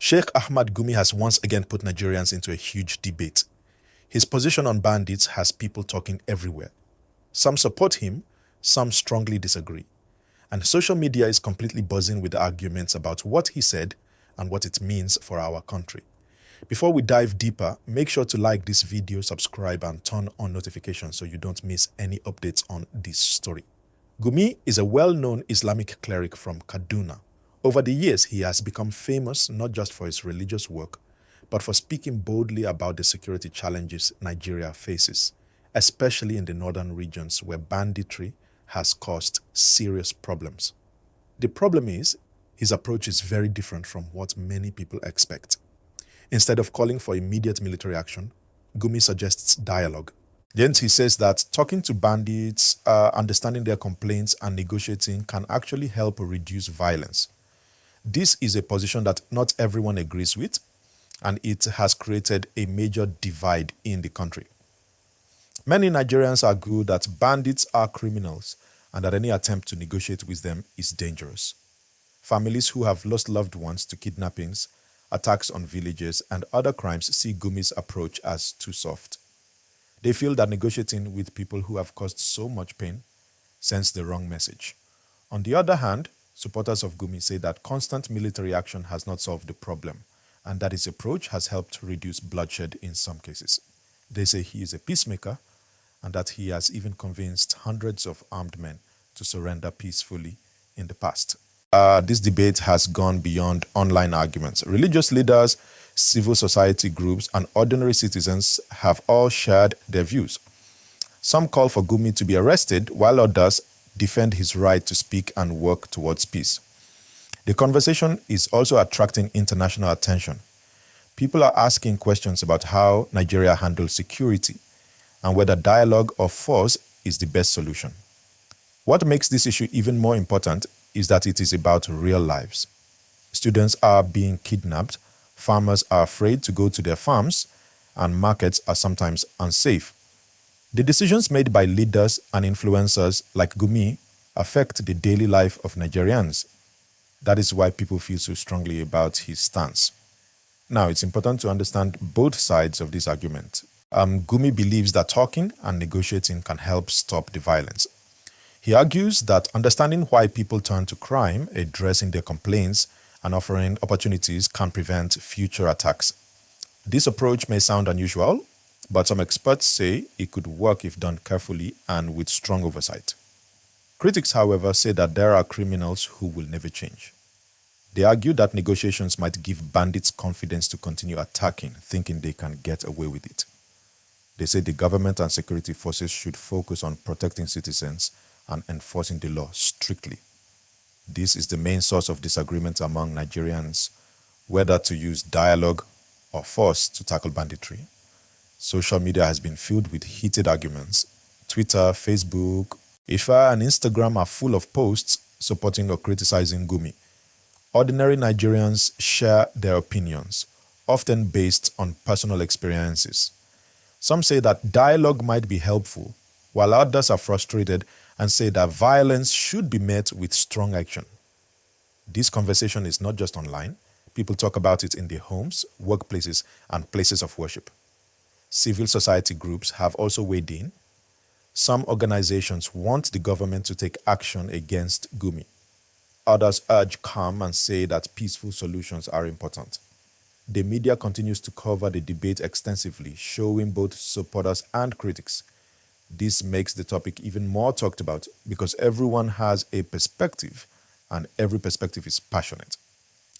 Sheikh Ahmad Gumi has once again put Nigerians into a huge debate. His position on bandits has people talking everywhere. Some support him, some strongly disagree. And social media is completely buzzing with arguments about what he said and what it means for our country. Before we dive deeper, make sure to like this video, subscribe, and turn on notifications so you don't miss any updates on this story. Gumi is a well-known Islamic cleric from Kaduna. Over the years, he has become famous not just for his religious work, but for speaking boldly about the security challenges Nigeria faces, especially in the northern regions where banditry has caused serious problems. The problem is, his approach is very different from what many people expect. Instead of calling for immediate military action, Gumi suggests dialogue. Then he says that talking to bandits, understanding their complaints, and negotiating can actually help reduce violence. This is a position that not everyone agrees with, and it has created a major divide in the country. Many Nigerians argue that bandits are criminals and that any attempt to negotiate with them is dangerous. Families who have lost loved ones to kidnappings, attacks on villages, and other crimes see Gumi's approach as too soft. They feel that negotiating with people who have caused so much pain sends the wrong message. On the other hand, supporters of Gumi say that constant military action has not solved the problem, and that his approach has helped reduce bloodshed in some cases. They say he is a peacemaker, and that he has even convinced hundreds of armed men to surrender peacefully in the past. This debate has gone beyond online arguments. Religious leaders, civil society groups, and ordinary citizens have all shared their views. Some call for Gumi to be arrested, while others defend his right to speak and work towards peace. The conversation is also attracting international attention. People are asking questions about how Nigeria handles security and whether dialogue or force is the best solution. What makes this issue even more important is that it is about real lives. Students are being kidnapped, farmers are afraid to go to their farms, and markets are sometimes unsafe. The decisions made by leaders and influencers like Gumi affect the daily life of Nigerians. That is why people feel so strongly about his stance. Now, it's important to understand both sides of this argument. Gumi believes that talking and negotiating can help stop the violence. He argues that understanding why people turn to crime, addressing their complaints, and offering opportunities can prevent future attacks. This approach may sound unusual, but some experts say it could work if done carefully and with strong oversight. Critics, however, say that there are criminals who will never change. They argue that negotiations might give bandits confidence to continue attacking, thinking they can get away with it. They say the government and security forces should focus on protecting citizens and enforcing the law strictly. This is the main source of disagreement among Nigerians, whether to use dialogue or force to tackle banditry. Social media has been filled with heated arguments. Twitter, Facebook, Ifa, and Instagram are full of posts supporting or criticizing Gumi. Ordinary Nigerians share their opinions, often based on personal experiences. Some say that dialogue might be helpful, while others are frustrated and say that violence should be met with strong action. This conversation is not just online. People talk about it in their homes, workplaces, and places of worship. Civil society groups have also weighed in. Some organizations want the government to take action against Gumi. Others urge calm and say that peaceful solutions are important. The media continues to cover the debate extensively, showing both supporters and critics. This makes the topic even more talked about because everyone has a perspective and every perspective is passionate.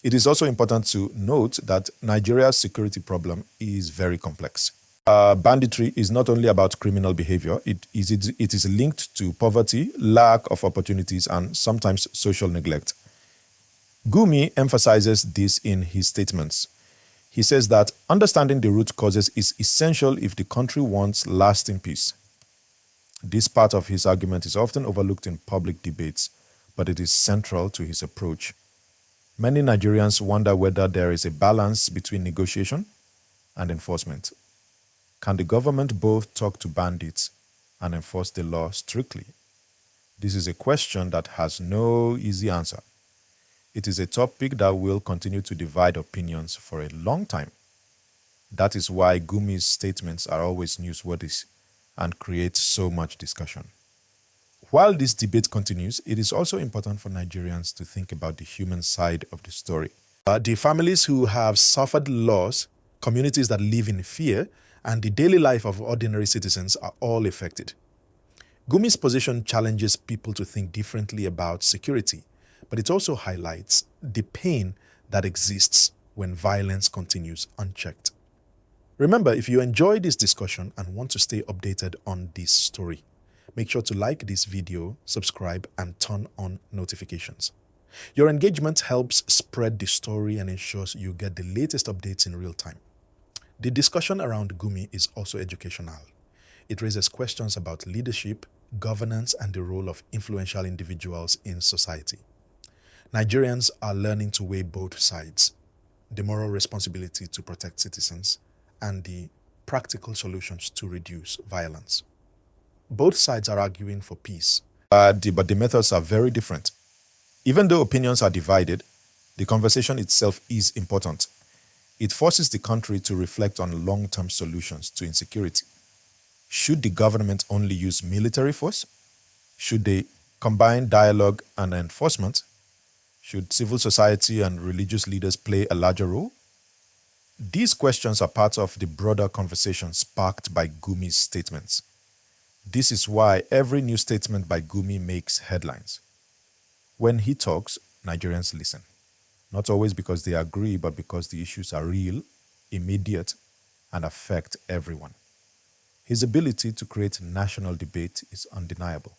It is also important to note that Nigeria's security problem is very complex. Banditry is not only about criminal behavior, it is linked to poverty, lack of opportunities, and sometimes social neglect. Gumi emphasizes this in his statements. He says that understanding the root causes is essential if the country wants lasting peace. This part of his argument is often overlooked in public debates, but it is central to his approach. Many Nigerians wonder whether there is a balance between negotiation and enforcement. Can the government both talk to bandits and enforce the law strictly? This is a question that has no easy answer. It is a topic that will continue to divide opinions for a long time. That is why Gumi's statements are always newsworthy and create so much discussion. While this debate continues, it is also important for Nigerians to think about the human side of the story. The families who have suffered loss, communities that live in fear, and the daily life of ordinary citizens are all affected. Gumi's position challenges people to think differently about security, but it also highlights the pain that exists when violence continues unchecked. Remember, if you enjoy this discussion and want to stay updated on this story, make sure to like this video, subscribe, and turn on notifications. Your engagement helps spread the story and ensures you get the latest updates in real time. The discussion around Gumi is also educational. It raises questions about leadership, governance, and the role of influential individuals in society. Nigerians are learning to weigh both sides, the moral responsibility to protect citizens and the practical solutions to reduce violence. Both sides are arguing for peace, but the methods are very different. Even though opinions are divided, the conversation itself is important. It forces the country to reflect on long-term solutions to insecurity. Should the government only use military force? Should they combine dialogue and enforcement? Should civil society and religious leaders play a larger role? These questions are part of the broader conversation sparked by Gumi's statements. This is why every new statement by Gumi makes headlines. When he talks, Nigerians listen. Not always because they agree, but because the issues are real, immediate, and affect everyone. His ability to create national debate is undeniable.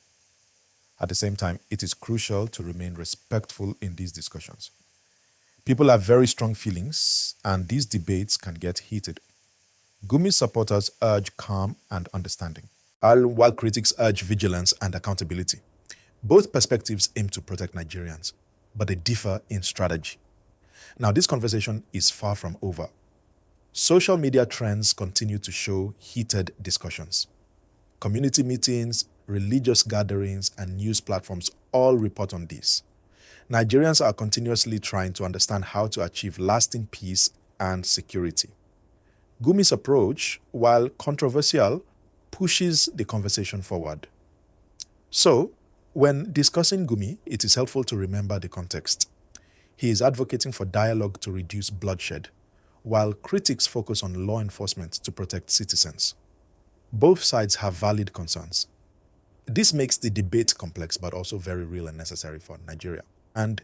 At the same time, it is crucial to remain respectful in these discussions. People have very strong feelings, and these debates can get heated. Gumi's supporters urge calm and understanding, while critics urge vigilance and accountability. Both perspectives aim to protect Nigerians, but they differ in strategy. Now, this conversation is far from over. Social media trends continue to show heated discussions. Community meetings, religious gatherings, and news platforms all report on this. Nigerians are continuously trying to understand how to achieve lasting peace and security. Gumi's approach, while controversial, pushes the conversation forward. So, when discussing Gumi, it is helpful to remember the context. He is advocating for dialogue to reduce bloodshed, while critics focus on law enforcement to protect citizens. Both sides have valid concerns. This makes the debate complex but also very real and necessary for Nigeria. And